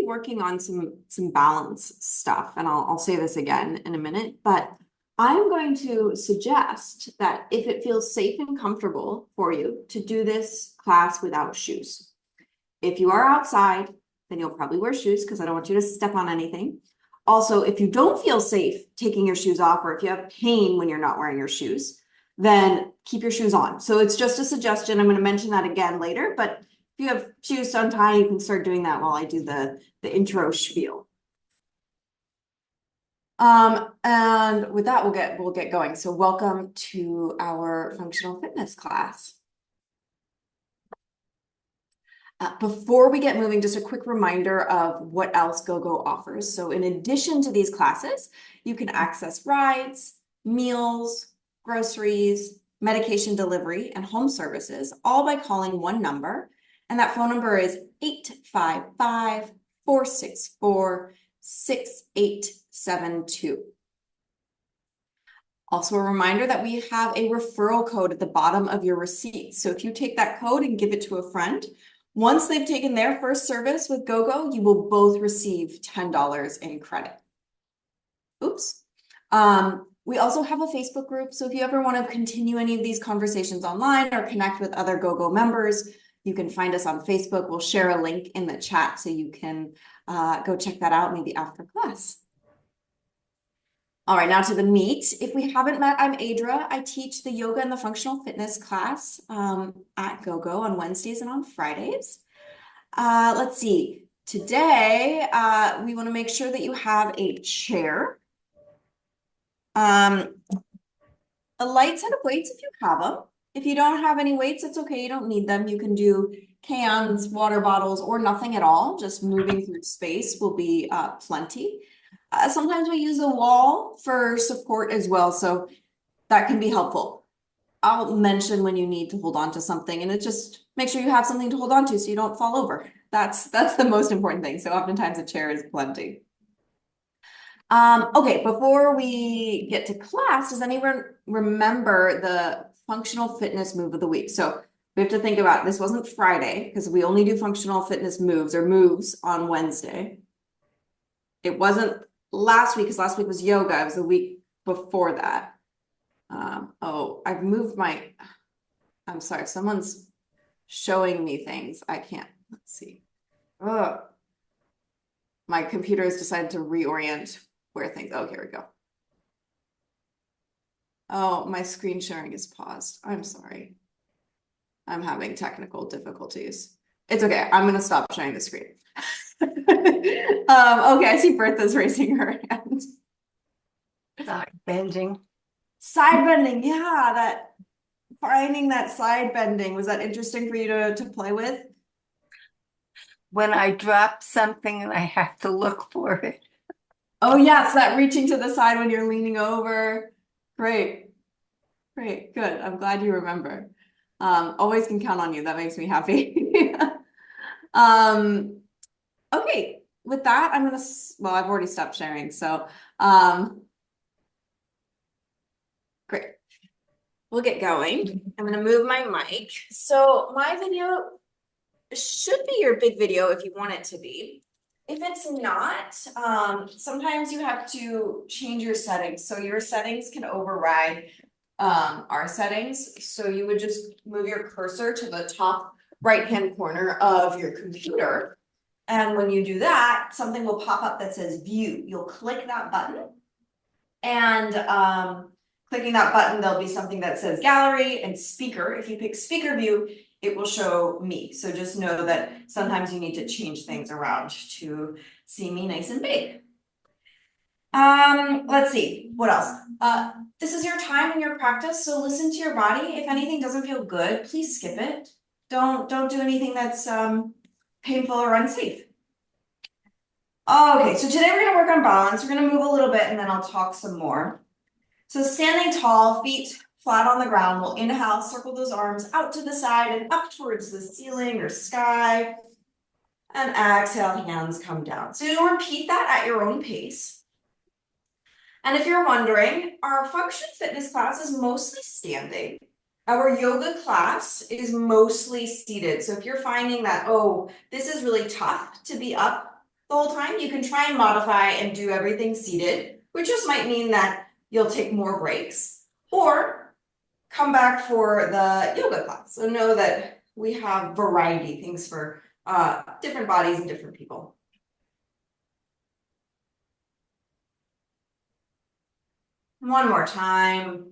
be working on some balance stuff, and I'll say this again in a minute, but I'm going to suggest that if it feels safe and comfortable for you to do this class without shoes. If you are outside, then you'll probably wear shoes because I don't want you to step on anything. Also, if you don't feel safe taking your shoes off, or if you have pain when you're not wearing your shoes, then keep your shoes on. So it's just a suggestion. I'm going to mention that again later, but if you have shoes to untie, you can start doing that while I do the intro spiel. And with that, we'll get going. So welcome to our functional fitness class. Before we get moving, just a quick reminder of what else GoGo offers. So in addition to these classes, you can access rides, meals, groceries, medication delivery, and home services, all by calling one number. And that phone number is 855-464-6872. Also a reminder that we have a referral code at the bottom of your receipt. So if you take that code and give it to a friend, once they've taken their first service with GoGo, you will both receive $10 in credit. Oops. We also have a Facebook group. So if you ever want to continue any of these conversations online or connect with other GoGo members, you can find us on Facebook. We'll share a link in the chat so you can go check that out maybe after class. All right, now to the meat. If we haven't met, I'm Adra. I teach the yoga and the functional fitness class at GoGo on Wednesdays and on Fridays. Let's see. Today, we want to make sure that you have a chair, a light set of weights if you have them. If you don't have any weights, it's okay. You don't need them. You can do cans, water bottles, or nothing at all. Just moving through space will be plenty. Sometimes we use a wall for support as well, so that can be helpful. I'll mention when you need to hold on to something, and it just make sure you have something to hold on to so you don't fall over. That's the most important thing. So oftentimes a chair is plenty. Okay, before we get to class, does anyone remember the functional fitness move of the week? So we have to think about, this wasn't Friday because we only do functional fitness moves on Wednesday. It wasn't last week because last week was yoga. It was the week before that. Oh, I've moved I'm sorry, someone's showing me things. I can't, let's see. Oh, my computer has decided to reorient where things, oh, here we go. Oh, my screen sharing is paused. I'm sorry. I'm having technical difficulties. It's okay. I'm going to stop sharing the screen. Okay, I see Bertha's raising her hand. Side bending. Side bending, yeah, finding that side bending, was that interesting for you to play with? When I drop something and I have to look for it. Oh yes, that reaching to the side when you're leaning over. Great, good. I'm glad you remember. Always can count on you. That makes me happy. Okay, with that, well, I've already stopped sharing, so great. We'll get going. I'm gonna move my mic. So my video should be your big video if you want it to be. If it's not, sometimes you have to change your settings. So your settings can override our settings. So you would just move your cursor to the top right-hand corner of your computer. And when you do that, something will pop up that says view. You'll click that button, and clicking that button, there'll be something that says gallery and speaker. If you pick speaker view, it will show me. So just know that sometimes you need to change things around to see me nice and big. Let's see, what else? This is your time and your practice, so listen to your body. If anything doesn't feel good, please skip it. Don't do anything that's painful or unsafe. Okay, so today we're gonna work on balance. We're gonna move a little bit and then I'll talk some more. So standing tall, feet flat on the ground, we'll inhale, circle those arms out to the side and up towards the ceiling or sky. And exhale, hands come down. So you'll repeat that at your own pace. And if you're wondering, our function fitness class is mostly standing. Our yoga class is mostly seated. So if you're finding that, oh, this is really tough to be up the whole time. You can try and modify and do everything seated, which just might mean that you'll take more breaks, or come back for the yoga class. So know that we have variety, things for different bodies and different people. One more time.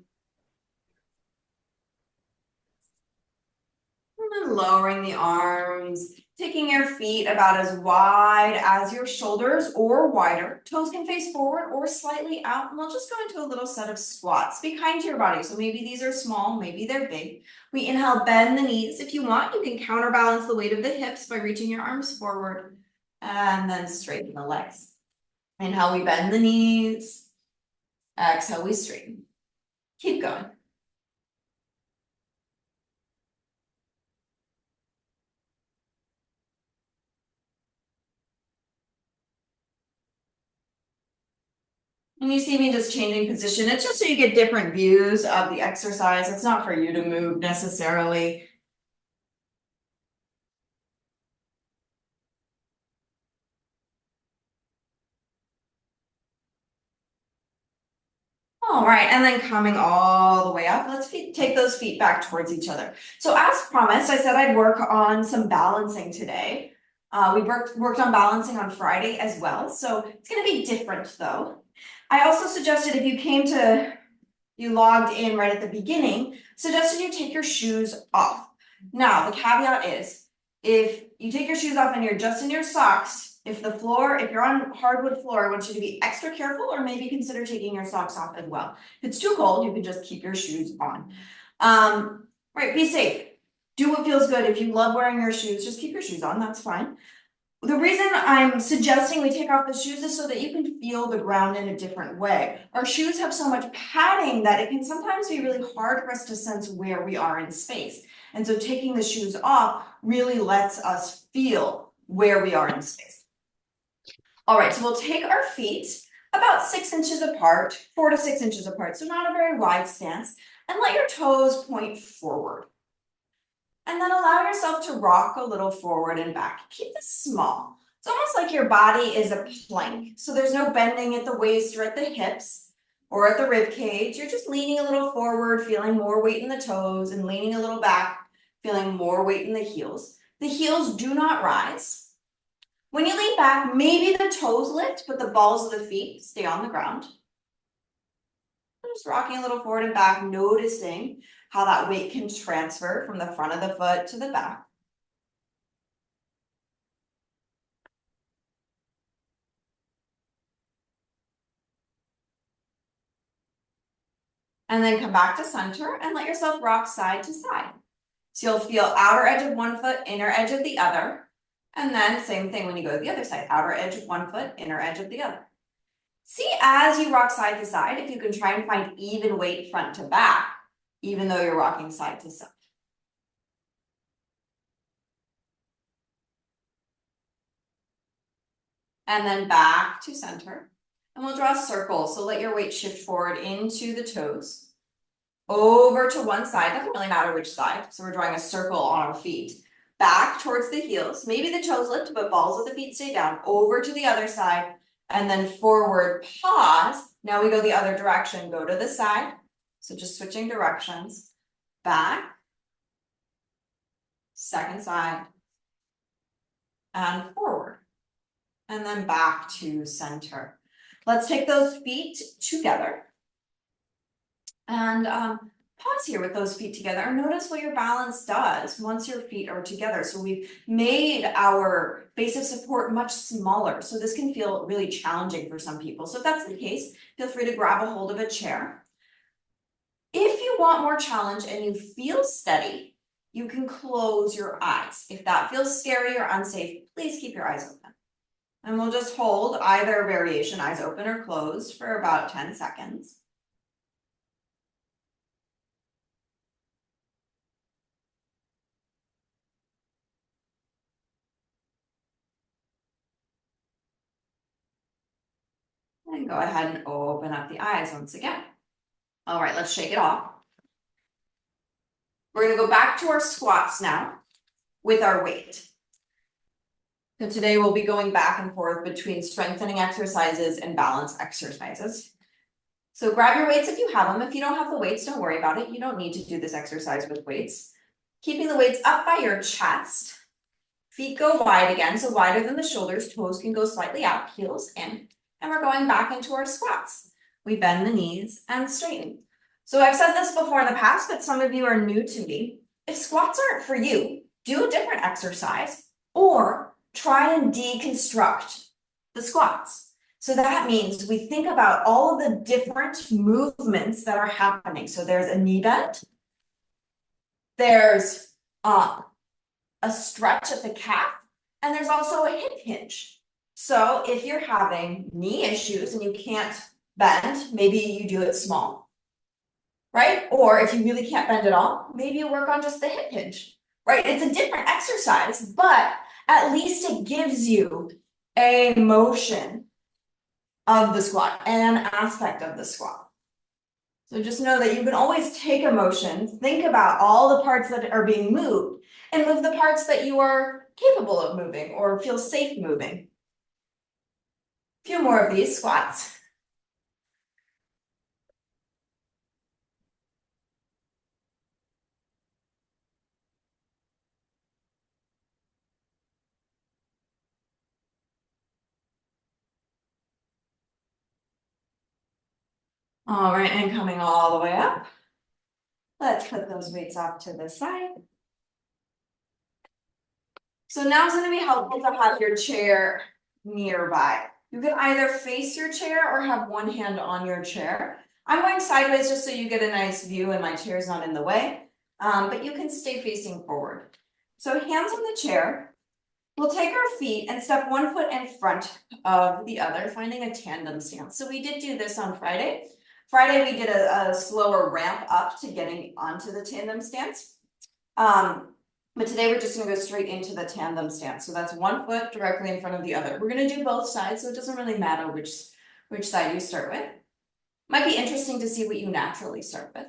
And then lowering the arms, taking your feet about as wide as your shoulders or wider. Toes can face forward or slightly out. And we'll just go into a little set of squats. Be kind to your body. So maybe these are small, maybe they're big. We inhale, bend the knees. If you want, you can counterbalance the weight of the hips by reaching your arms forward and then straighten the legs. Inhale, we bend the knees. Exhale, we straighten. Keep going. And you see me just changing position. It's just so you get different views of the exercise. It's not for you to move necessarily. All right, and then coming all the way up, let's take those feet back towards each other. So as promised, I said I'd work on some balancing today. We worked on balancing on Friday as well, so it's gonna be different though. I also suggested if you logged in right at the beginning, suggested you take your shoes off. Now, the caveat is, if you take your shoes off and you're just in your socks, if you're on hardwood floor, I want you to be extra careful, or maybe consider taking your socks off as well. If it's too cold, you can just keep your shoes on. Right, be safe. Do what feels good. If you love wearing your shoes, just keep your shoes on, that's fine. The reason I'm suggesting we take off the shoes is so that you can feel the ground in a different way. Our shoes have so much padding that it can sometimes be really hard for us to sense where we are in space. And so taking the shoes off really lets us feel where we are in space. All right, so we'll take our feet about 6 inches apart, 4 to 6 inches apart, so not a very wide stance, and let your toes point forward. And then allow yourself to rock a little forward and back. Keep this small. It's almost like your body is a plank. So there's no bending at the waist or at the hips or at the rib cage. You're just leaning a little forward, feeling more weight in the toes, and leaning a little back, feeling more weight in the heels. The heels do not rise. When you lean back, maybe the toes lift, but the balls of the feet stay on the ground. Just rocking a little forward and back, noticing how that weight can transfer from the front of the foot to the back. And then come back to center and let yourself rock side to side. So you'll feel outer edge of one foot, inner edge of the other. And then same thing when you go to the other side, outer edge of one foot, inner edge of the other. See, as you rock side to side, if you can try and find even weight front to back, even though you're rocking side to side. And then back to center. And we'll draw a circle. So let your weight shift forward into the toes, over to one side. Doesn't really matter which side. So we're drawing a circle on our feet. Back towards the heels. Maybe the toes lift, but balls of the feet stay down. Over to the other side. And then forward, pause. Now we go the other direction. Go to the side. So just switching directions. Back. Second side. And forward. And then back to center. Let's take those feet together. And pause here with those feet together and notice what your balance does once your feet are together. So we've made our base of support much smaller. So this can feel really challenging for some people. So if that's the case, feel free to grab a hold of a chair. If you want more challenge and you feel steady, you can close your eyes. If that feels scary or unsafe, please keep your eyes open. And we'll just hold either variation, eyes open or closed, for about 10 seconds. And go ahead and open up the eyes once again. All right, let's shake it off. We're gonna go back to our squats now with our weight. So today we'll be going back and forth between strengthening exercises and balance exercises. So grab your weights if you have them. If you don't have the weights, don't worry about it. You don't need to do this exercise with weights. Keeping the weights up by your chest. Feet go wide again, so wider than the shoulders. Toes can go slightly out, heels in. And we're going back into our squats. We bend the knees and straighten. So I've said this before in the past, but some of you are new to me. If squats aren't for you, do a different exercise or try and deconstruct the squats. So that means we think about all of the different movements that are happening. So there's a knee bend. There's a stretch at the calf, and there's also a hip hinge. So if you're having knee issues and you can't bend, maybe you do it small, right? Or if you really can't bend at all, maybe you work on just the hip hinge, right? It's a different exercise, but at least it gives you a motion of the squat, an aspect of the squat. So just know that you can always take a motion, think about all the parts that are being moved, and move the parts that you are capable of moving or feel safe moving. A few more of these squats. All right, and coming all the way up. Let's put those weights off to the side. So now it's going to be helpful to have your chair nearby. You can either face your chair or have one hand on your chair. I'm going sideways just so you get a nice view and my chair's not in the way, but you can stay facing forward. So hands on the chair. We'll take our feet and step one foot in front of the other, finding a tandem stance. So we did do this on Friday. Friday, we did a slower ramp up to getting onto the tandem stance. But today we're just gonna go straight into the tandem stance. So that's one foot directly in front of the other. We're gonna do both sides, so it doesn't really matter which side you start with. Might be interesting to see what you naturally start with.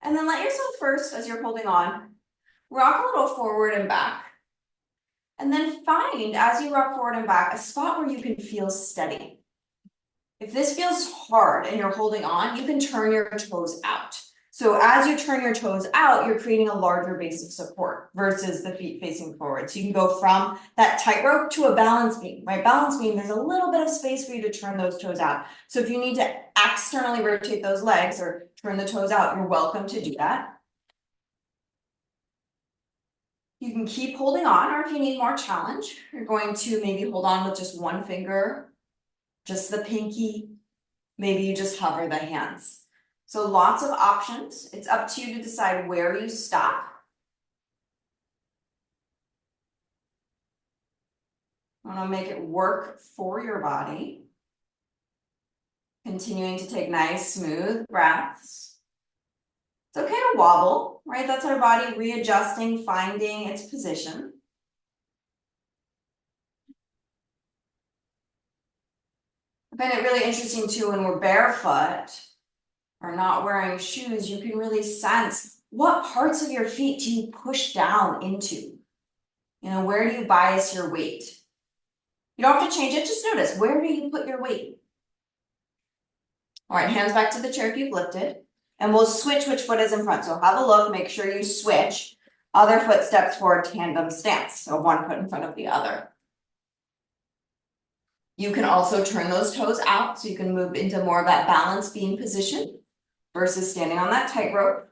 And then let yourself first, as you're holding on, rock a little forward and back. And then find, as you rock forward and back, a spot where you can feel steady. If this feels hard and you're holding on, you can turn your toes out. So as you turn your toes out, you're creating a larger base of support versus the feet facing forward. So you can go from that tightrope to a balance beam, right? Balance beam, there's a little bit of space for you to turn those toes out. So if you need to externally rotate those legs or turn the toes out, you're welcome to do that. You can keep holding on, or if you need more challenge, you're going to maybe hold on with just one finger, just the pinky. Maybe you just hover the hands. So lots of options. It's up to you to decide where you stop. I want to make it work for your body. Continuing to take nice, smooth breaths. It's okay to wobble, right? That's our body readjusting, finding its position. I find it really interesting too when we're barefoot or not wearing shoes, you can really sense what parts of your feet do you push down into? You know, where do you bias your weight? You don't have to change it, just notice, where do you put your weight? All right, hands back to the chair if you've lifted. And we'll switch which foot is in front. So have a look, make sure you switch. Other foot steps forward, tandem stance. So one foot in front of the other. You can also turn those toes out so you can move into more of that balance beam position versus standing on that tightrope.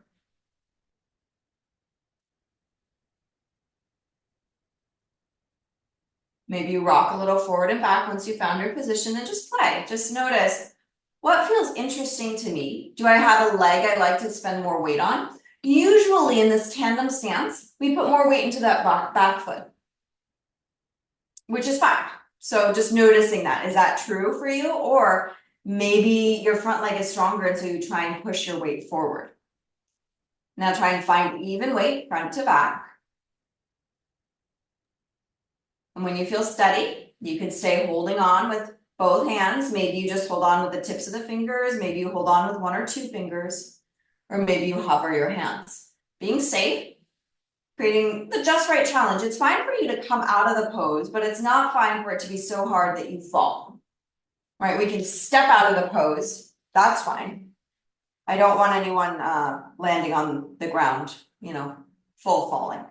Maybe you rock a little forward and back once you found your position and just play. Just notice what feels interesting to me. Do I have a leg I'd like to spend more weight on? Usually in this tandem stance, we put more weight into that back foot, which is fine. So just noticing that, is that true for you? Or maybe your front leg is stronger and so you try and push your weight forward. Now try and find even weight front to back. And when you feel steady, you can stay holding on with both hands. Maybe you just hold on with the tips of the fingers. Maybe you hold on with one or two fingers, or maybe you hover your hands. Being safe, creating the just right challenge. It's fine for you to come out of the pose, but it's not fine for it to be so hard that you fall. Right, we can step out of the pose, that's fine. I don't want anyone landing on the ground, you know, full falling.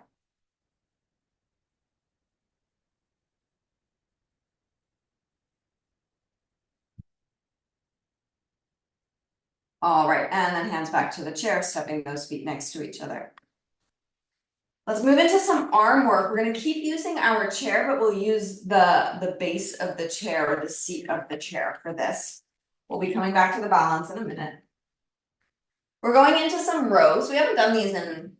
All right, and then hands back to the chair, stepping those feet next to each other. Let's move into some arm work. We're gonna keep using our chair, but we'll use the base of the chair or the seat of the chair for this. We'll be coming back to the balance in a minute. We're going into some rows. We haven't done these in,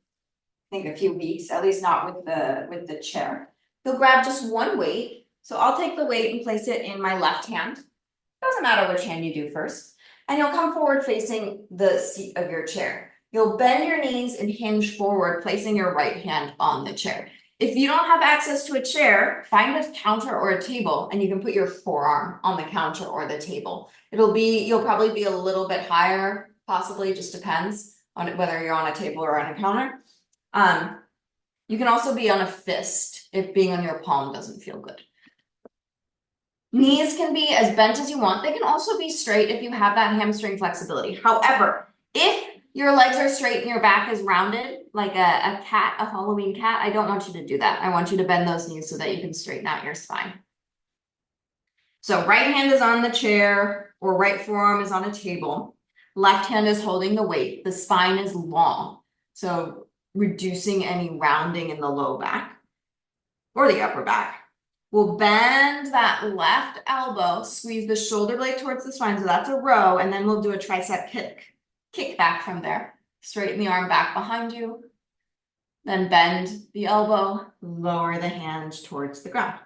I think, a few weeks, at least not with the chair. You'll grab just one weight. So I'll take the weight and place it in my left hand. Doesn't matter which hand you do first. And you'll come forward facing the seat of your chair. You'll bend your knees and hinge forward, placing your right hand on the chair. If you don't have access to a chair, find a counter or a table, and you can put your forearm on the counter or the table. You'll probably be a little bit higher, possibly, just depends on whether you're on a table or on a counter. You can also be on a fist if being on your palm doesn't feel good. Knees can be as bent as you want. They can also be straight if you have that hamstring flexibility. However, if your legs are straight and your back is rounded, like a cat, a Halloween cat, I don't want you to do that. I want you to bend those knees so that you can straighten out your spine. So right hand is on the chair or right forearm is on a table. Left hand is holding the weight. The spine is long. So reducing any rounding in the low back or the upper back. We'll bend that left elbow, squeeze the shoulder blade towards the spine, so that's a row, and then we'll do a tricep kick back from there. Straighten the arm back behind you, then bend the elbow, lower the hand towards the ground.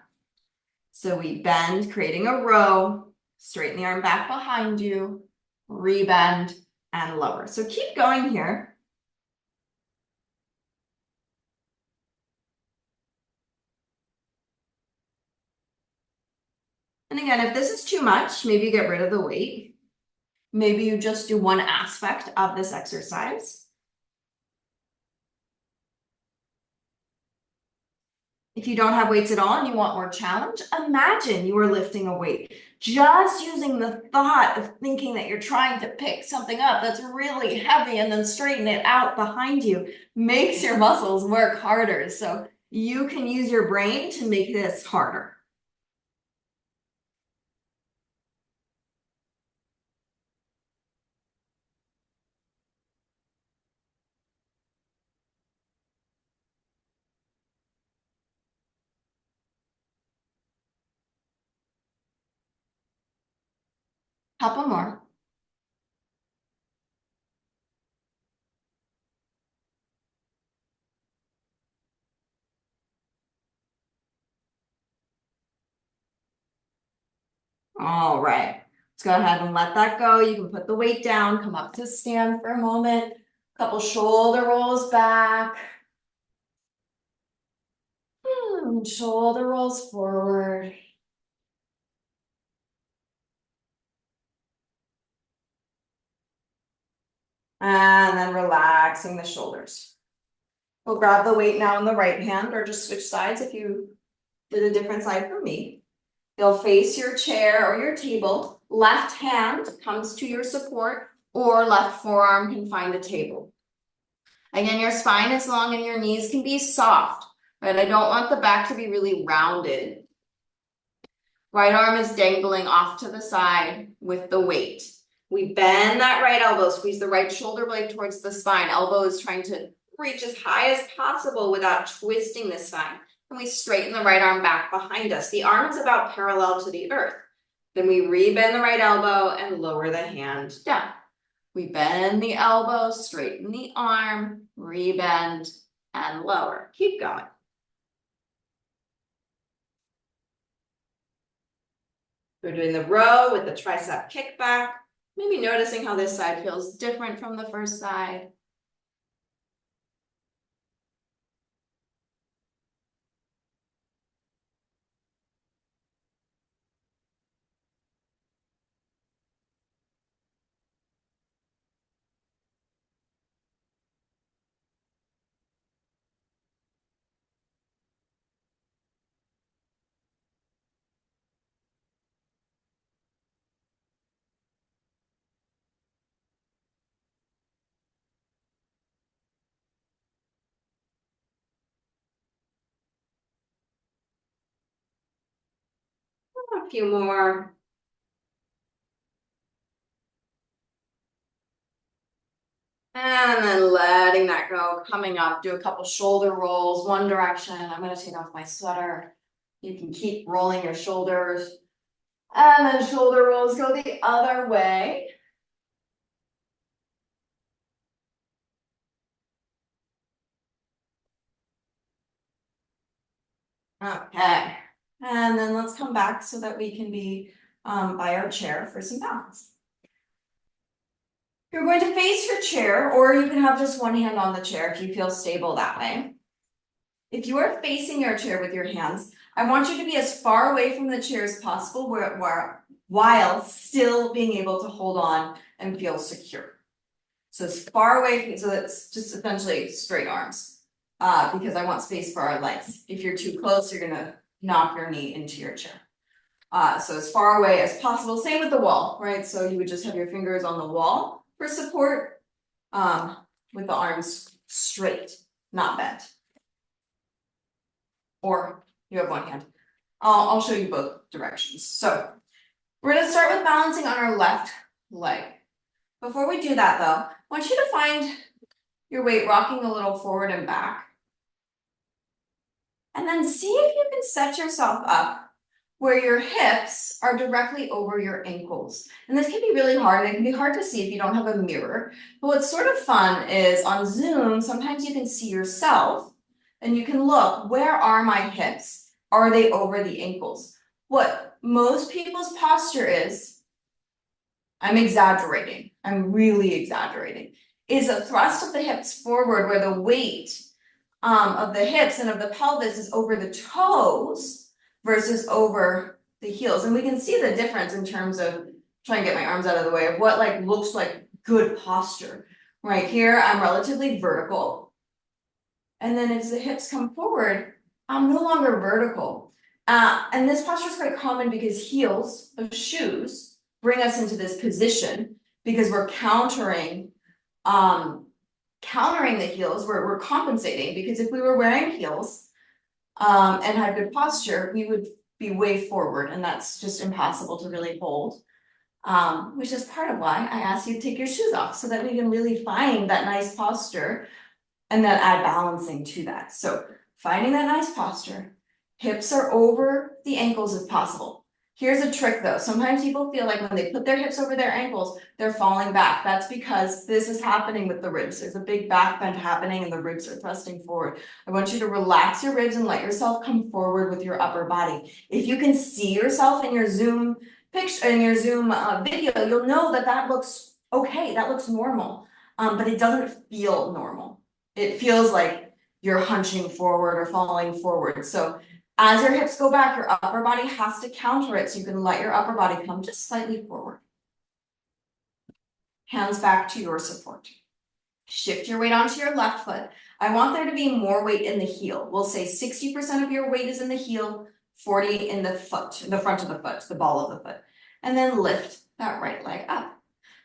So we bend, creating a row, straighten the arm back behind you, rebend, and lower. So keep going here. And again, if this is too much, maybe you get rid of the weight. Maybe you just do one aspect of this exercise. If you don't have weights at all and you want more challenge, imagine you are lifting a weight. Just using the thought of thinking that you're trying to pick something up that's really heavy and then straighten it out behind you makes your muscles work harder. So you can use your brain to make this harder. Couple more. All right, let's go ahead and let that go. You can put the weight down, come up to stand for a moment. Couple shoulder rolls back. Shoulder rolls forward. And then relaxing the shoulders. We'll grab the weight now in the right hand or just switch sides if you did a different side from me. You'll face your chair or your table. Left hand comes to your support or left forearm can find the table. Again, your spine is long and your knees can be soft, right? I don't want the back to be really rounded. Right arm is dangling off to the side with the weight. We bend that right elbow, squeeze the right shoulder blade towards the spine. Elbow is trying to reach as high as possible without twisting the spine. And we straighten the right arm back behind us. The arm is about parallel to the earth. Then we rebend the right elbow and lower the hand down. We bend the elbow, straighten the arm, rebend, and lower. Keep going. We're doing the row with the tricep kickback. Maybe noticing how this side feels different from the first side. A few more. And then letting that go, coming up, do a couple shoulder rolls, one direction. I'm gonna take off my sweater. You can keep rolling your shoulders. And then shoulder rolls go the other way. Okay. And then let's come back so that we can be by our chair for some balance. You're going to face your chair, or you can have just one hand on the chair if you feel stable that way. If you are facing your chair with your hands, I want you to be as far away from the chair as possible while still being able to hold on and feel secure. So as far away, so that's just essentially straight arms, because I want space for our legs. If you're too close, you're gonna knock your knee into your chair. So as far away as possible, same with the wall, right? So you would just have your fingers on the wall for support, with the arms straight, not bent. Or you have one hand. I'll show you both directions. So we're gonna start with balancing on our left leg. Before we do that though, I want you to find your weight rocking a little forward and back. And then see if you can set yourself up where your hips are directly over your ankles. And this can be really hard, and it can be hard to see if you don't have a mirror. But what's sort of fun is on Zoom, sometimes you can see yourself and you can look, where are my hips? Are they over the ankles? What most people's posture is, I'm exaggerating, I'm really exaggerating, is a thrust of the hips forward where the weight of the hips and of the pelvis is over the toes versus over the heels. And we can see the difference in terms of, try and get my arms out of the way, of what like looks like good posture. Right here, I'm relatively vertical. And then as the hips come forward, I'm no longer vertical. And this posture is quite common because heels of shoes bring us into this position because we're countering the heels, we're compensating, because if we were wearing heels and had good posture, we would be way forward, and that's just impossible to really hold. Which is part of why I asked you to take your shoes off, so that we can really find that nice posture and then add balancing to that. So finding that nice posture, hips are over the ankles if possible. Here's a trick though. Sometimes people feel like when they put their hips over their ankles, they're falling back. That's because this is happening with the ribs. There's a big back bend happening and the ribs are thrusting forward. I want you to relax your ribs and let yourself come forward with your upper body. If you can see yourself in your Zoom picture, in your Zoom video, you'll know that that looks okay. That looks normal, but it doesn't feel normal. It feels like you're hunching forward or falling forward. So as your hips go back, your upper body has to counter it, so you can let your upper body come just slightly forward. Hands back to your support. Shift your weight onto your left foot. I want there to be more weight in the heel. We'll say 60% of your weight is in the heel, 40 in the foot, in the front of the foot, the ball of the foot. And then lift that right leg up.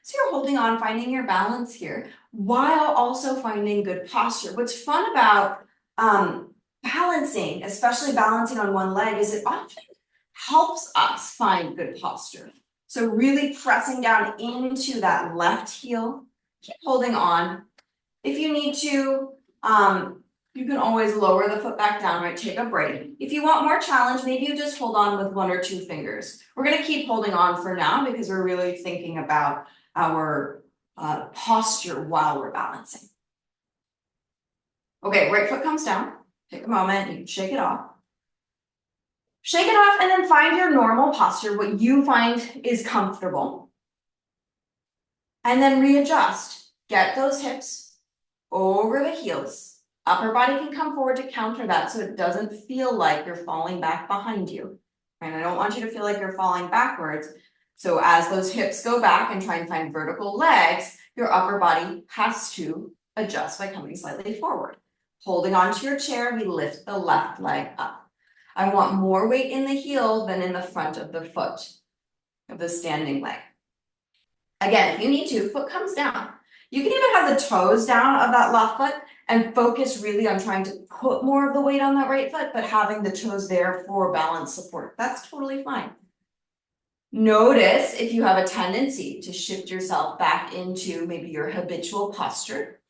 So you're holding on, finding your balance here, while also finding good posture. What's fun about balancing, especially balancing on one leg, is it often helps us find good posture. So really pressing down into that left heel, keep holding on. If you need to, you can always lower the foot back down, right? Take a break. If you want more challenge, maybe you just hold on with 1 or 2 fingers. We're gonna keep holding on for now because we're really thinking about our posture while we're balancing. Okay, right foot comes down. Take a moment, you can shake it off. Shake it off and then find your normal posture, what you find is comfortable. And then readjust. Get those hips over the heels. Upper body can come forward to counter that so it doesn't feel like you're falling back behind you. And I don't want you to feel like you're falling backwards. So as those hips go back and try and find vertical legs, your upper body has to adjust by coming slightly forward. Holding onto your chair, we lift the left leg up. I want more weight in the heel than in the front of the foot, of the standing leg. Again, if you need to, foot comes down. You can even have the toes down of that left foot and focus really on trying to put more of the weight on that right foot, but having the toes there for balance support. That's totally fine. Notice if you have a tendency to shift yourself back into maybe your habitual posture,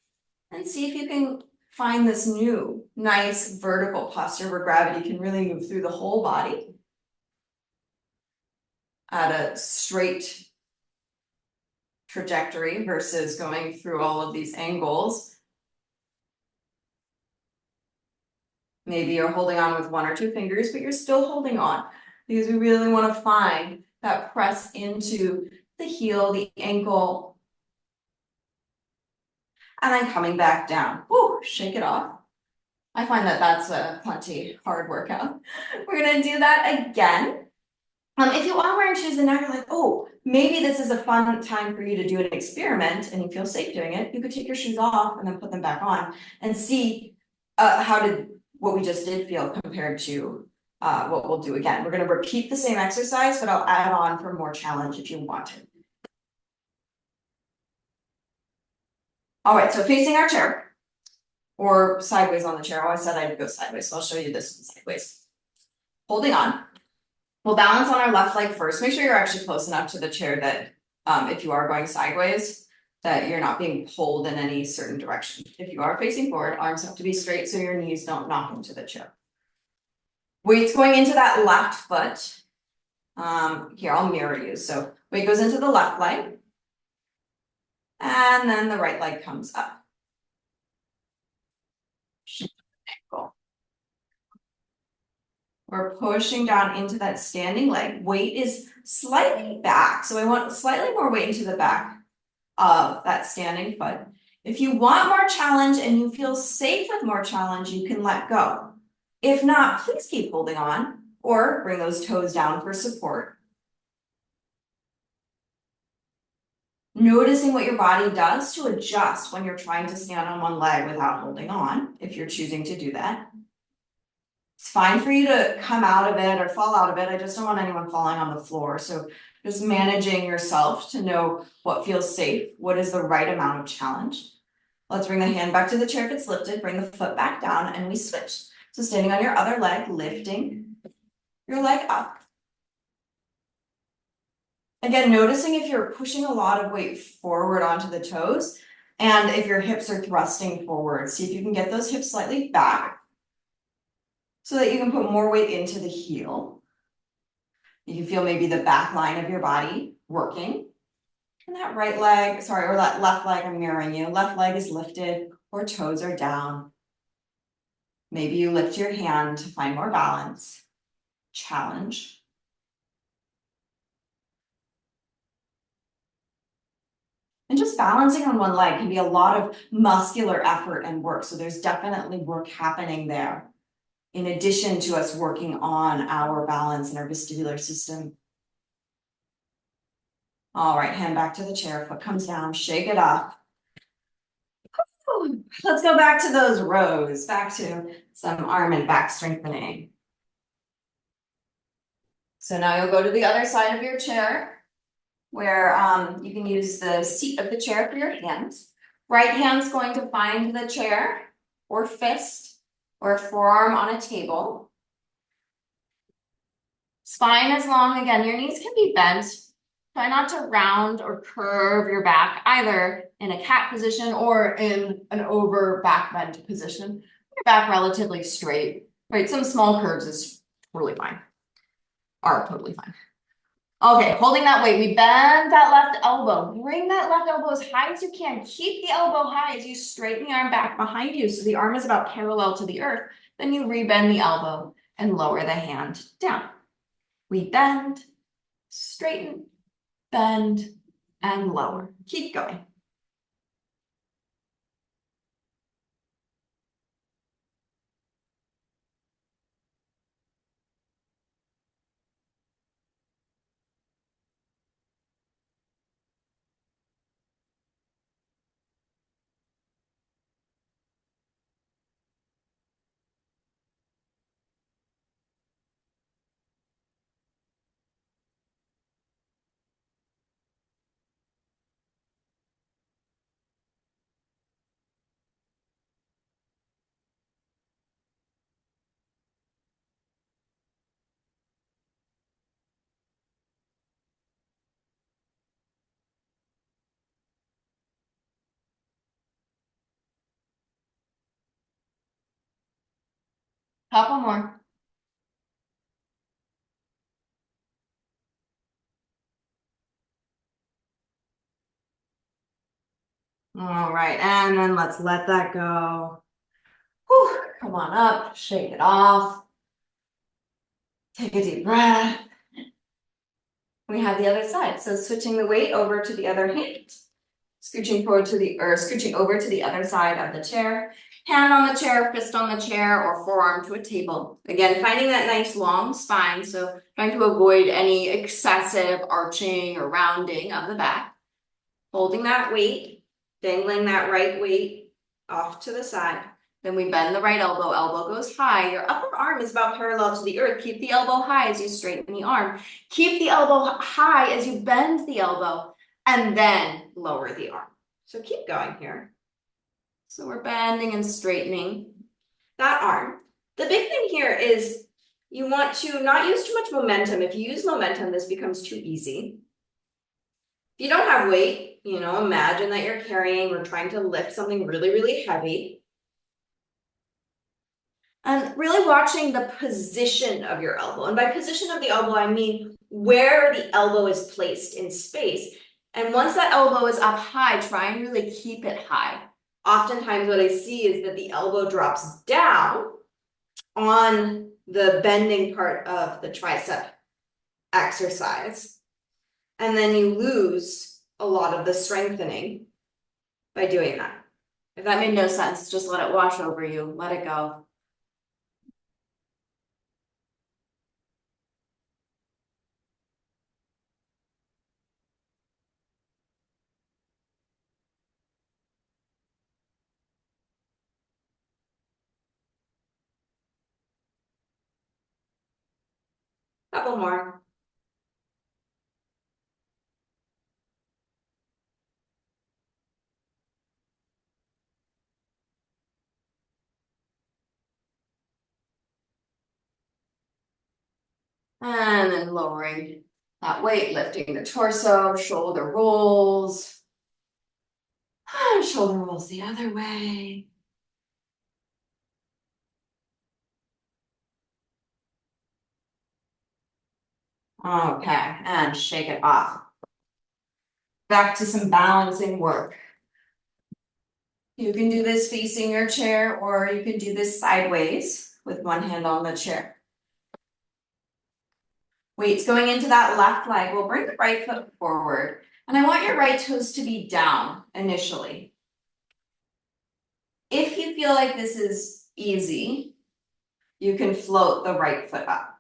and see if you can find this new, nice vertical posture where gravity can really move through the whole body at a straight trajectory versus going through all of these angles. Maybe you're holding on with 1 or 2 fingers, but you're still holding on because we really want to find that press into the heel, the ankle, and then coming back down. Woo, shake it off. I find that that's a plenty hard workout. We're gonna do that again. If you are wearing shoes and now you're like, oh, maybe this is a fun time for you to do an experiment and you feel safe doing it, you could take your shoes off and then put them back on and see how did what we just did feel compared to what we'll do again. We're gonna repeat the same exercise, but I'll add on for more challenge if you want it. All right, so facing our chair or sideways on the chair. Oh, I said I'd go sideways, so I'll show you this one sideways. Holding on. We'll balance on our left leg first. Make sure you're actually close enough to the chair that if you are going sideways, that you're not being pulled in any certain direction. If you are facing forward, arms have to be straight so your knees don't knock into the chair. Weight's going into that left foot. Here, I'll mirror you. So weight goes into the left leg. And then the right leg comes up. Cool. We're pushing down into that standing leg. Weight is slightly back. So I want slightly more weight into the back of that standing foot. If you want more challenge and you feel safe with more challenge, you can let go. If not, please keep holding on or bring those toes down for support. Noticing what your body does to adjust when you're trying to stand on one leg without holding on, if you're choosing to do that. It's fine for you to come out of it or fall out of it. I just don't want anyone falling on the floor. So just managing yourself to know what feels safe, what is the right amount of challenge. Let's bring the hand back to the chair if it's lifted, bring the foot back down, and we switch. So standing on your other leg, lifting your leg up. Again, noticing if you're pushing a lot of weight forward onto the toes, and if your hips are thrusting forward. See if you can get those hips slightly back so that you can put more weight into the heel. You can feel maybe the back line of your body working. And that right leg, sorry, or that left leg, I'm mirroring you. Left leg is lifted or toes are down. Maybe you lift your hand to find more balance. Challenge. And just balancing on one leg can be a lot of muscular effort and work. So there's definitely work happening there, in addition to us working on our balance and our vestibular system. All right, hand back to the chair, foot comes down, shake it off. Let's go back to those rows, back to some arm and back strengthening. So now you'll go to the other side of your chair where you can use the seat of the chair for your hands. Right hand's going to find the chair or fist or forearm on a table. Spine is long. Again, your knees can be bent. Try not to round or curve your back either in a cat position or in an over back bend position. Your back relatively straight, right? Some small curves is totally fine. Are totally fine. Okay, holding that weight, we bend that left elbow. Bring that left elbow as high as you can. Keep the elbow high as you straighten the arm back behind you so the arm is about parallel to the earth. Then you rebend the elbow and lower the hand down. We bend, straighten, bend, and lower. Keep going. Couple more. All right, and then let's let that go. Whew, come on up, shake it off. Take a deep breath. We have the other side, so switching the weight over to the other hand. Scooching over to the other side of the chair. Hand on the chair, fist on the chair, or forearm to a table. Again, finding that nice long spine, so trying to avoid any excessive arching or rounding of the back. Holding that weight, dangling that right weight off to the side. Then we bend the right elbow, elbow goes high. Your upper arm is about parallel to the earth. Keep the elbow high as you straighten the arm. Keep the elbow high as you bend the elbow, and then lower the arm. So keep going here. So we're bending and straightening that arm. The big thing here is you want to not use too much momentum. If you use momentum, this becomes too easy. If you don't have weight, imagine that you're carrying or trying to lift something really, really heavy. And really watching the position of your elbow. And by position of the elbow, I mean where the elbow is placed in space. And once that elbow is up high, try and really keep it high. Oftentimes what I see is that the elbow drops down on the bending part of the tricep exercise. And then you lose a lot of the strengthening by doing that. If that made no sense, just let it wash over you. Let it go. Couple more. And then lowering that weight, lifting the torso, shoulder rolls. Shoulder rolls the other way. Okay, and shake it off. Back to some balancing work. You can do this facing your chair, or you can do this sideways with one hand on the chair. Weight's going into that left leg. We'll bring the right foot forward. And I want your right toes to be down initially. If you feel like this is easy, you can float the right foot up.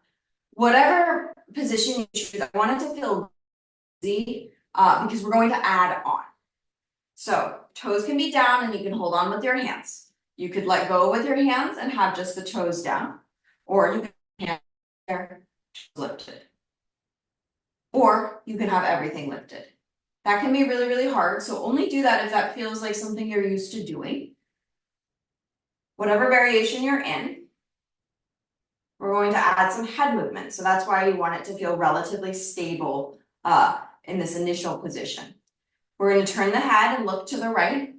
Whatever position you choose, I want it to feel easy because we're going to add on. So toes can be down and you can hold on with your hands. You could let go with your hands and have just the toes down, or you can have hands lifted. Or you can have everything lifted. That can be really, really hard. So only do that if that feels like something you're used to doing. Whatever variation you're in, we're going to add some head movement. So that's why you want it to feel relatively stable in this initial position. We're going to turn the head and look to the right,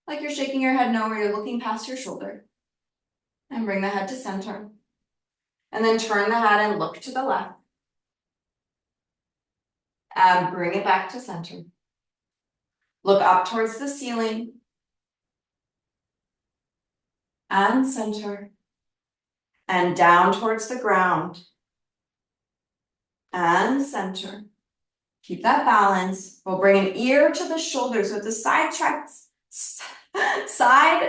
like you're shaking your head no, or you're looking past your shoulder. And bring the head to center. And then turn the head and look to the left. And bring it back to center. Look up towards the ceiling. And center. And down towards the ground. And center. Keep that balance. We'll bring an ear to the shoulder. So it's a side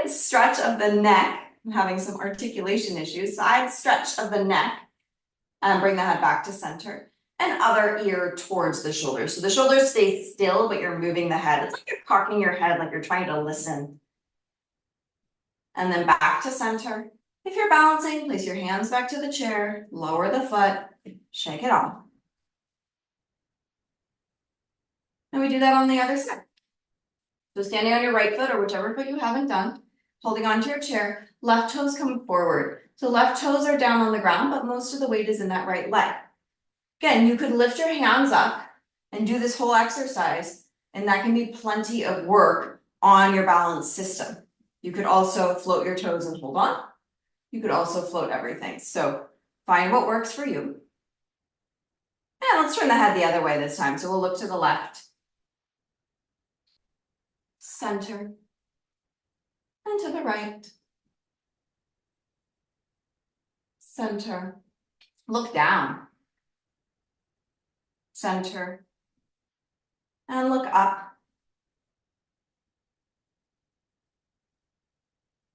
stretch of the neck. I'm having some articulation issues. Side stretch of the neck. And bring the head back to center. And other ear towards the shoulder. So the shoulders stay still, but you're moving the head. It's like you're cocking your head, like you're trying to listen. And then back to center. If you're balancing, place your hands back to the chair, lower the foot, shake it off. And we do that on the other side. So standing on your right foot or whichever foot you haven't done, holding onto your chair, left toes come forward. So left toes are down on the ground, but most of the weight is in that right leg. Again, you could lift your hands up and do this whole exercise, and that can be plenty of work on your balance system. You could also float your toes and hold on, You could also float everything. So find what works for you. And let's turn the head the other way this time. So we'll look to the left. Center. And to the right. Center. Look down. Center. And look up.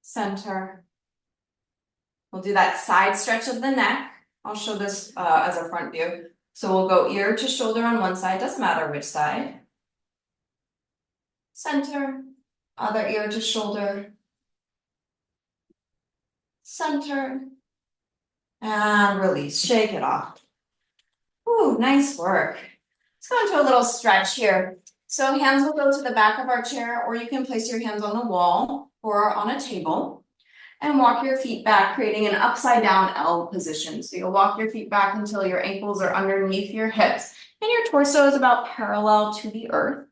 Center. We'll do that side stretch of the neck. I'll show this as a front view. So we'll go ear to shoulder on one side, doesn't matter which side. Center, other ear to shoulder. Center. And release, shake it off. Ooh, nice work. Let's go into a little stretch here. So hands will go to the back of our chair, or you can place your hands on the wall or on a table. And walk your feet back, creating an upside down L position. So you'll walk your feet back until your ankles are underneath your hips and your torso is about parallel to the earth.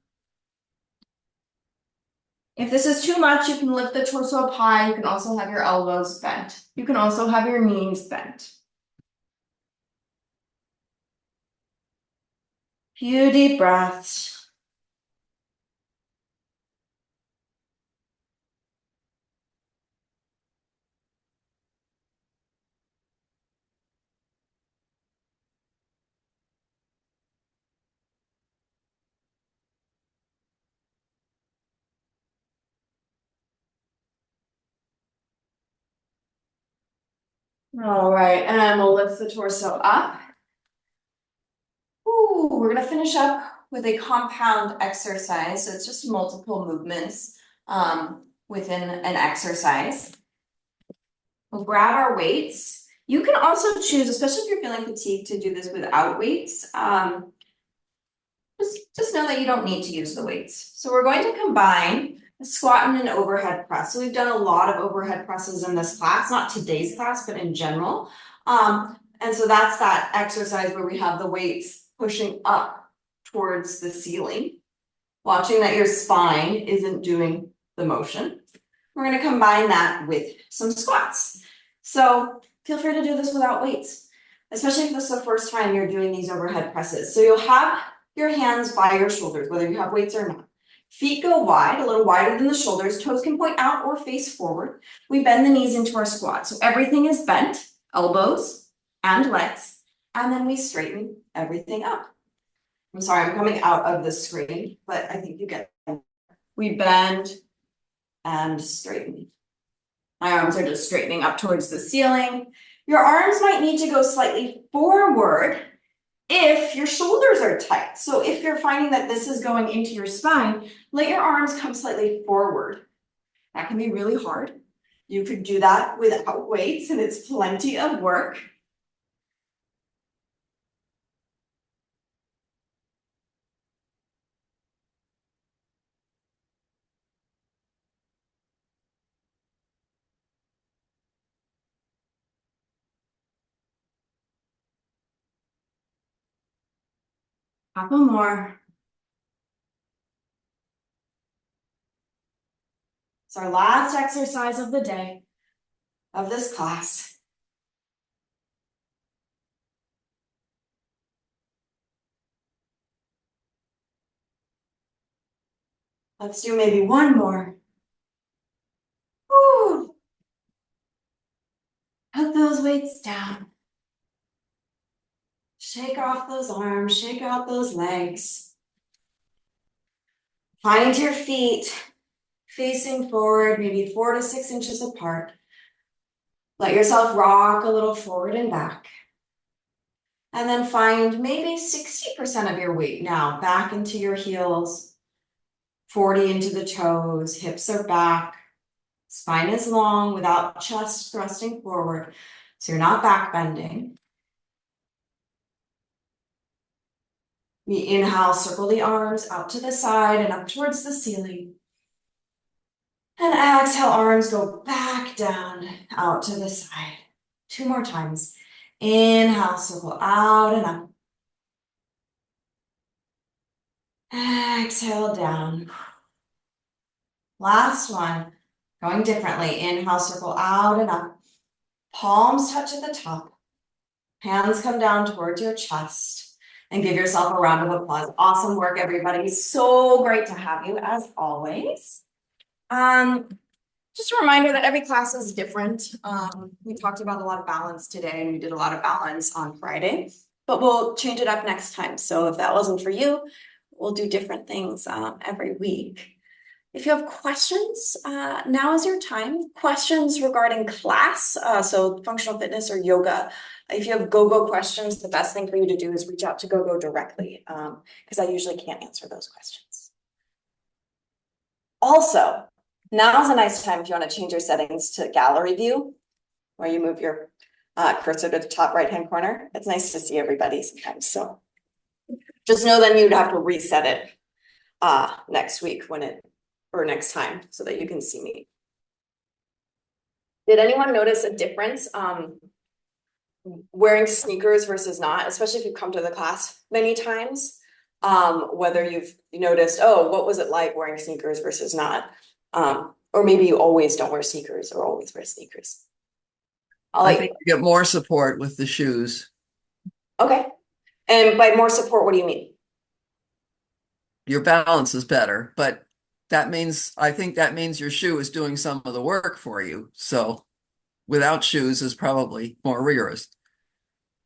If this is too much, you can lift the torso up high. You can also have your elbows bent. You can also have your knees bent. Few deep breaths. All right, and we'll lift the torso up. Ooh, we're gonna finish up with a compound exercise. So it's just multiple movements within an exercise. We'll grab our weights. You can also choose, especially if you're feeling fatigued, to do this without weights. Just know that you don't need to use the weights. So we're going to combine a squat and an overhead press. So we've done a lot of overhead presses in this class, not today's class, but in general. And so that's that exercise where we have the weights pushing up towards the ceiling, watching that your spine isn't doing the motion. We're going to combine that with some squats. So feel free to do this without weights, especially if this is the first time you're doing these overhead presses. So you'll have your hands by your shoulders, whether you have weights or not. Feet go wide, a little wider than the shoulders. Toes can point out or face forward. We bend the knees into our squat. So everything is bent, elbows and legs, and then we straighten everything up. I'm sorry, I'm coming out of the screen, but I think you get it. We bend and straighten. My arms are just straightening up towards the ceiling. Your arms might need to go slightly forward if your shoulders are tight. So if you're finding that this is going into your spine, let your arms come slightly forward. That can be really hard. You could do that without weights, and it's plenty of work. Couple more. It's our last exercise of the day, of this class. Let's do maybe one more. Woo. Put those weights down. Shake off those arms, shake out those legs. Find your feet facing forward, maybe 4 to 6 inches apart. Let yourself rock a little forward and back. And then find maybe 60% of your weight now back into your heels, 40 into the toes, hips are back, spine is long without chest thrusting forward, so you're not back bending. We inhale, circle the arms out to the side and up towards the ceiling. And exhale, arms go back down, out to the side. 2 more times. Inhale, circle out and up. Exhale down. Last one, going differently. Inhale, circle out and up. Palms touch at the top. Hands come down towards your chest and give yourself a round of applause. Awesome work, everybody. So great to have you as always. Um, just a reminder that every class is different. We talked about a lot of balance today and we did a lot of balance on Friday, but we'll change it up next time. So if that wasn't for you, we'll do different things every week. If you have questions, now is your time. Questions regarding class, so functional fitness or yoga. If you have GoGo questions, the best thing for you to do is reach out to GoGo directly, because I usually can't answer those questions. Also, now is a nice time if you want to change your settings to gallery view, where you move your cursor to the top right-hand corner. It's nice to see everybody sometimes. So just know then you'd have to reset it next week or next time so that you can see me. Did anyone notice a difference wearing sneakers versus not, especially if you've come to the class many times? Whether you've noticed, oh, what was it like wearing sneakers versus not? Or maybe you always don't wear sneakers or always wear sneakers. I think you get more support with the shoes. Okay. And by more support, what do you mean? Your balance is better, but I think that means your shoe is doing some of the work for you. So without shoes is probably more rigorous.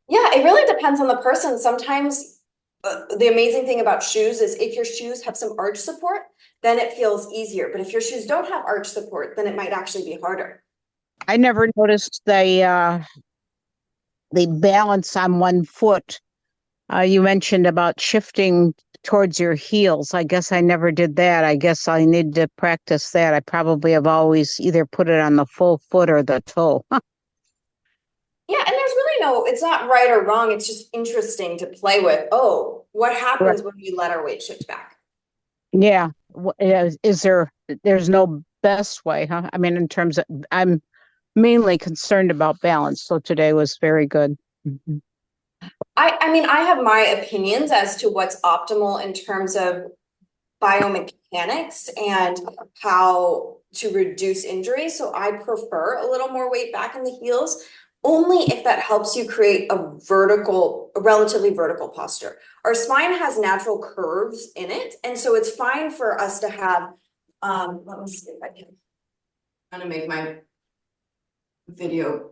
Yeah, it really depends on the person. Sometimes the amazing thing about shoes is if your shoes have some arch support, then it feels easier. But if your shoes don't have arch support, then it might actually be harder. I never noticed the balance on one foot. You mentioned about shifting towards your heels. I guess I never did that. I guess I need to practice that. I probably have always either put it on the full foot or the toe. Yeah, and there's really it's not right or wrong. It's just interesting to play with. Oh, what happens when we let our weight shift back? Yeah. There's no best way, huh? I mean, in terms of, I'm mainly concerned about balance. So today was very good. Mhm. I mean, I have my opinions as to what's optimal in terms of biomechanics and how to reduce injury. So I prefer a little more weight back in the heels, only if that helps you create a relatively vertical posture. Our spine has natural curves in it, and so it's fine for us to have, let me see if I can, I'm gonna make my video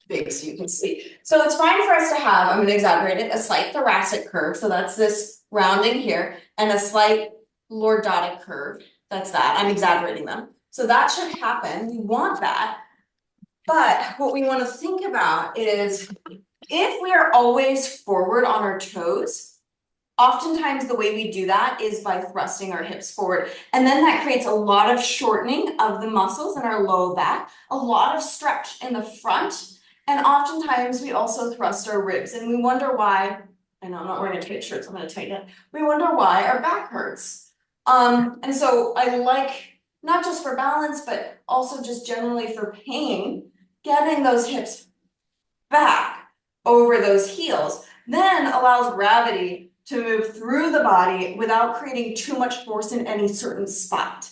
big so you can see. So it's fine for us to have, I'm gonna exaggerate it, a slight thoracic curve. So that's this rounding here, and a slight lordotic curve. That's that. I'm exaggerating them. So that should happen. We want that. But what we want to think about is if we are always forward on our toes, oftentimes the way we do that is by thrusting our hips forward. And then that creates a lot of shortening of the muscles in our low back, a lot of stretch in the front. And oftentimes we also thrust our ribs and we wonder why, I know I'm not wearing a tight shirt, so I'm going to tighten it. We wonder why our back hurts. And so I like, not just for balance, but also just generally for pain, getting those hips back over those heels, then allows gravity to move through the body without creating too much force in any certain spot.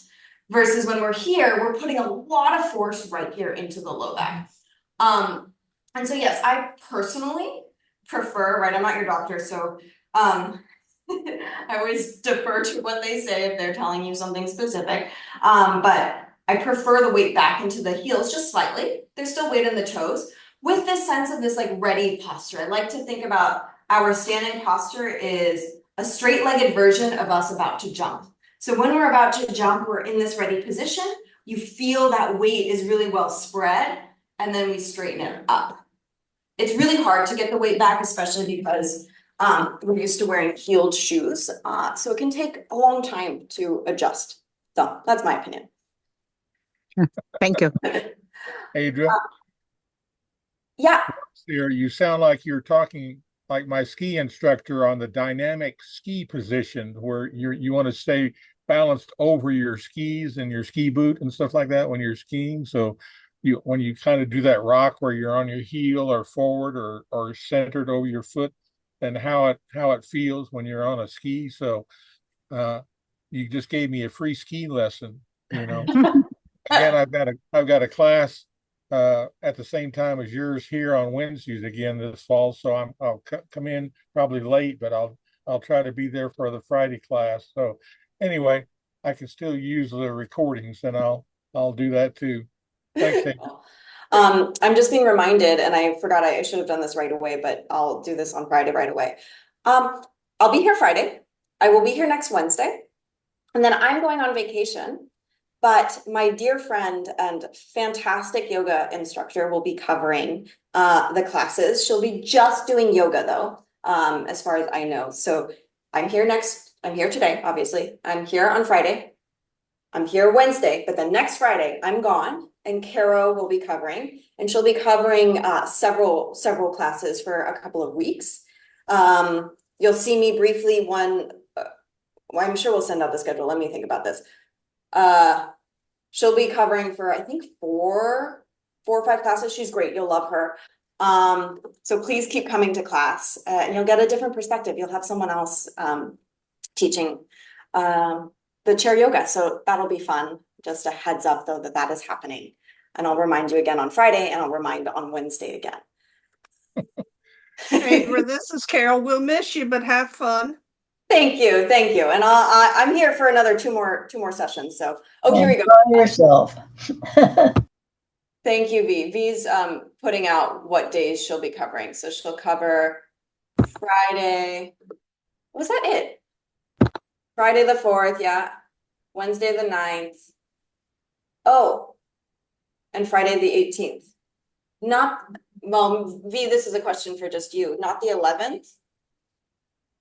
Versus when we're here, we're putting a lot of force right here into the low back. And so yes, I personally prefer, right, I'm not your doctor, so I always defer to what they say if they're telling you something specific. But I prefer the weight back into the heels just slightly. There's still weight in the toes with this sense of this like ready posture. I like to think about our standing posture is a straight-legged version of us about to jump. So when we're about to jump, we're in this ready position. You feel that weight is really well spread, and then we straighten it up. It's really hard to get the weight back, especially because we're used to wearing heeled shoes. So it can take a long time to adjust. So that's my opinion. Thank you. Adria, Yeah. you sound like you're talking like my ski instructor on the dynamic ski position where you want to stay balanced over your skis and your ski boot and stuff like that when you're skiing. So when you kind of do that rock where you're on your heel or forward or centered over your foot, and how it feels when you're on a ski. So you just gave me a free ski lesson, you know. Again, I've got a class at the same time as yours here on Wednesdays again this fall. So I'll come in probably late, but I'll try to be there for the Friday class. So anyway, I can still use the recordings, and I'll do that too. Thanks, Amy. I'm just being reminded, and I forgot I should have done this right away, but I'll do this on Friday right away. I'll be here Friday. I will be here next Wednesday, and then I'm going on vacation. But my dear friend and fantastic yoga instructor will be covering the classes. She'll be just doing yoga though, as far as I know. So I'm here today, obviously. I'm here on Friday. I'm here Wednesday, but then next Friday I'm gone, and Caro will be covering, and she'll be covering several classes for a couple of weeks. You'll see me briefly well, I'm sure we'll send out the schedule. Let me think about this. She'll be covering for, I think, four or five classes. She's great. You'll love her. So please keep coming to class, and you'll get a different perspective. You'll have someone else teaching the chair yoga. So that'll be fun. Just a heads up though that is happening. And I'll remind you again on Friday, and I'll remind on Wednesday again. Adra, this is Carol. We'll miss you, but have fun. Thank you, and I'm here for another two more sessions. So here we go. Enjoy yourself. Thank you, V. V's putting out what days she'll be covering. So she'll cover Friday. Was that it? Friday the 4th, yeah. Wednesday the 9th. Oh, and Friday the 18th. Well, V, this is a question for just you. Not the 11th?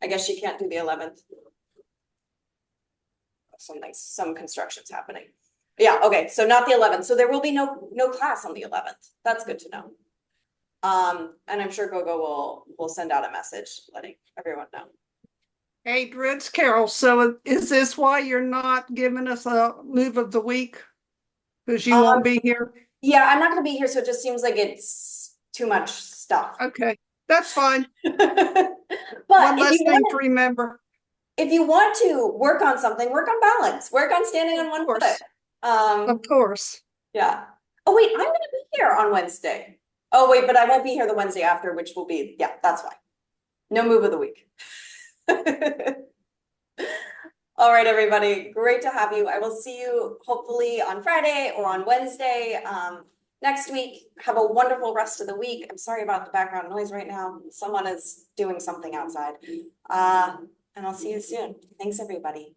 I guess she can't do the 11th. Some construction's happening. Yeah, okay, so not the 11th. So there will be no class on the 11th. That's good to know. And I'm sure GoGo will send out a message letting everyone know. Adra, it's Carol. So is this why you're not giving us a move of the week? Because you won't be here? Yeah, I'm not gonna be here, so it just seems like it's too much stuff. Okay, that's fine. But One less thing to remember. if you want to work on something, work on balance, work on standing on one foot. Of course. Yeah. Oh wait, I'm gonna be here on Wednesday. Oh wait, but I won't be here the Wednesday after, which will be, yeah, that's why. No move of the week. All right, everybody, great to have you. I will see you hopefully on Friday or on Wednesday next week. Have a wonderful rest of the week. I'm sorry about the background noise right now. Someone is doing something outside. And I'll see you soon. Thanks, everybody.